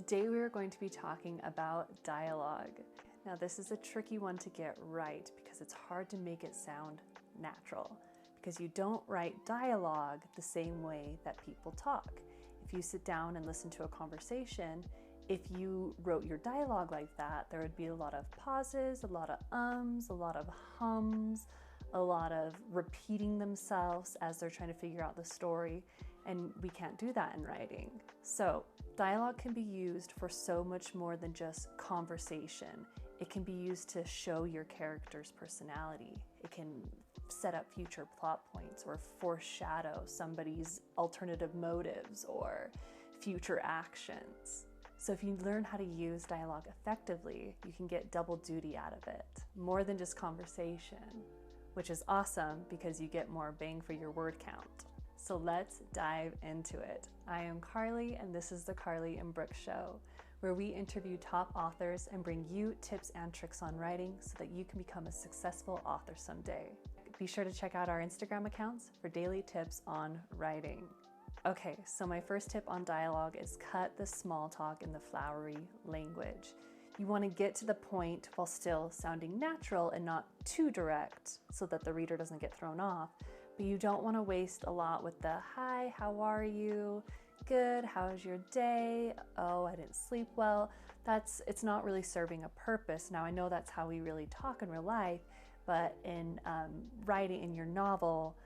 Today we are going to be talking about dialogue. Now this is a tricky one to get right because it's hard to make it sound natural because you don't write dialogue the same way that people talk. If you sit down and listen to a conversation, if you wrote your dialogue like that, there would be a lot of pauses, a lot of ums, a lot of hums, a lot of repeating themselves as they're trying to figure out the story, and we can't do that in writing. So dialogue can be used for so much more than just conversation. It can be used to show your character's personality. It can set up future plot points or foreshadow somebody's alternative motives or future actions. So if you learn how to use dialogue effectively, you can get double duty out of it, more than just conversation, which is awesome because you get more bang for your word count. So let's dive into it. I am Karlie, and this is the Karlie and Brooke Show, where we interview top authors and bring you tips and tricks on writing so that you can become a successful author someday. Be sure to check out our Instagram accounts for daily tips on writing. Okay, so my first tip on dialogue is cut the small talk in the flowery language. You want to get to the point while still sounding natural and not too direct so that the reader doesn't get thrown off. But you don't want to waste a lot with the hi, how are you? Good, how's your day? Oh, I didn't sleep well. It's not really serving a purpose. Now I know that's how we really talk in real life, but in writing in your novel,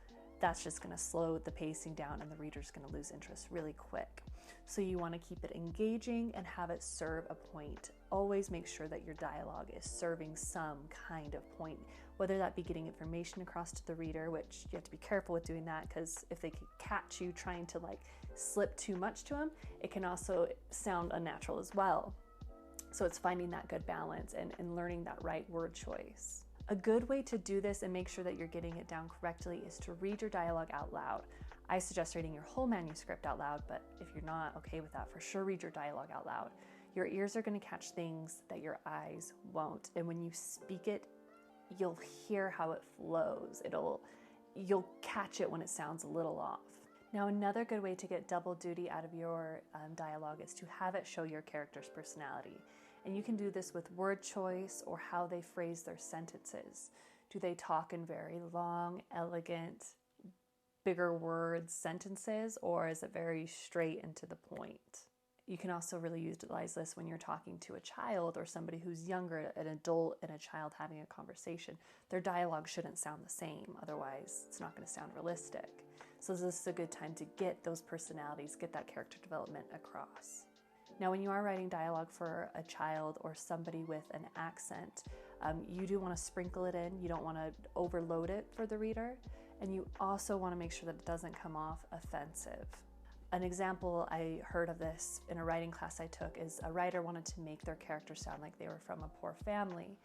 that's just going to slow the pacing down and the reader's going to lose interest really quick. So you want to keep it engaging and have it serve a point. Always make sure that your dialogue is serving some kind of point, whether that be getting information across to the reader, which you have to be careful with doing that because if they could catch you trying to slip too much to them, it can also sound unnatural as well. So it's finding that good balance and learning that right word choice. A good way to do this and make sure that you're getting it down correctly is to read your dialogue out loud. I suggest reading your whole manuscript out loud, but if you're not okay with that, for sure read your dialogue out loud. Your ears are going to catch things that your eyes won't, and when you speak it, you'll hear how it flows. You'll catch it when it sounds a little off. Now, another good way to get double duty out of your dialogue is to have it show your character's personality. And you can do this with word choice or how they phrase their sentences. Do they talk in very long, elegant, bigger words, sentences, or is it very straight and to the point? You can also really utilize this when you're talking to a child or somebody who's younger, an adult and a child having a conversation. Their dialogue shouldn't sound the same, otherwise it's not going to sound realistic. So this is a good time to get those personalities, get that character development across. Now, when you are writing dialogue for a child or somebody with an accent, you do want to sprinkle it in. You don't want to overload it for the reader. And you also want to make sure that it doesn't come off offensive. An example I heard of this in a writing class I took is a writer wanted to make their character sound like they were from a poor family.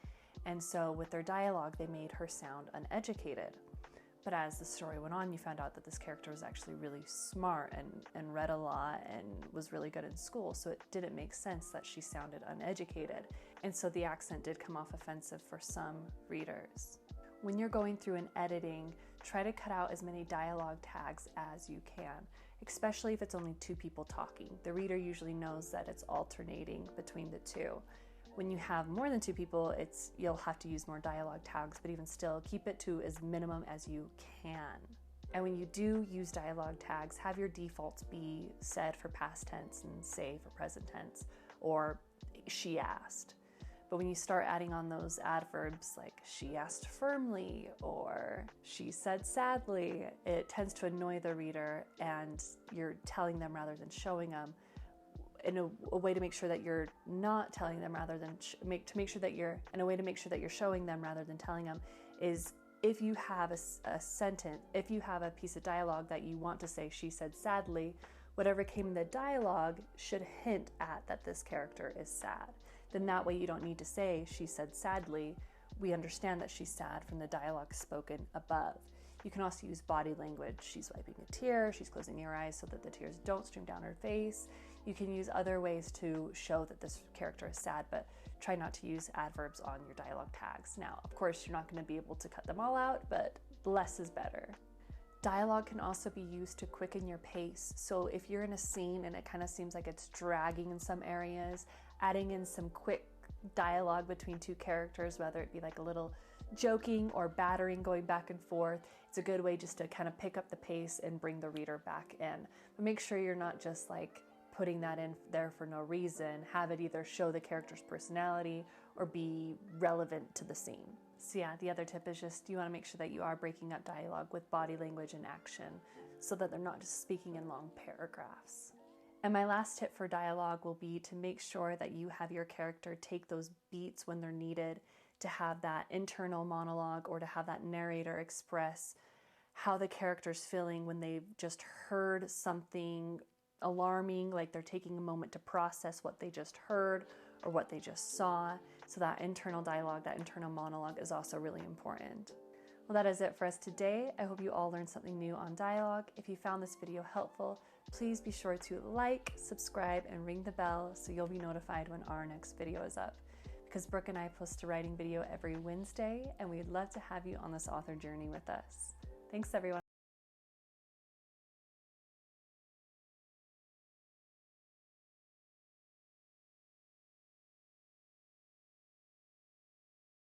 And so with their dialogue, they made her sound uneducated. But as the story went on, you found out that this character was actually really smart and read a lot and was really good in school. So it didn't make sense that she sounded uneducated. And so the accent did come off offensive for some readers. When you're going through and editing, try to cut out as many dialogue tags as you can, especially if it's only two people talking. The reader usually knows that it's alternating between the two. When you have more than two people, you'll have to use more dialogue tags, but even still, keep it to as minimum as you can. And when you do use dialogue tags, have your defaults be said for past tense and say for present tense, or she asked. But when you start adding on those adverbs like she asked firmly or she said sadly, it tends to annoy the reader and you're telling them rather than showing them. In a way to make sure that you're not telling them rather than a way to make sure that you're showing them rather than telling them is if you have a sentence, if you have a piece of dialogue that you want to say she said sadly, whatever came in the dialogue should hint at that this character is sad. Then that way you don't need to say she said sadly. We understand that she's sad from the dialogue spoken above. You can also use body language. She's wiping a tear, she's closing her eyes so that the tears don't stream down her face. You can use other ways to show that this character is sad, but try not to use adverbs on your dialogue tags. Now, of course, you're not going to be able to cut them all out, but less is better. Dialogue can also be used to quicken your pace. So if you're in a scene and it kind of seems like it's dragging in some areas, adding in some quick dialogue between two characters, whether it be like a little joking or battering going back and forth, it's a good way just to kind of pick up the pace and bring the reader back in. But make sure you're not just like putting that in there for no reason. Have it either show the character's personality or be relevant to the scene. So yeah, the other tip is just you want to make sure that you are breaking up dialogue with body language and action so that they're not just speaking in long paragraphs. And my last tip for dialogue will be to make sure that you have your character take those beats when they're needed, to have that internal monologue or to have that narrator express how the character's feeling when they've just heard something alarming, like they're taking a moment to process what they just heard or what they just saw. So that internal dialogue, that internal monologue is also really important. Well, that is it for us today. I hope you all learned something new on dialogue. If you found this video helpful, please be sure to like, subscribe, and ring the bell so you'll be notified when our next video is up. Because Brooke and I post a writing video every Wednesday, and we'd love to have you on this author journey with us. Thanks, everyone.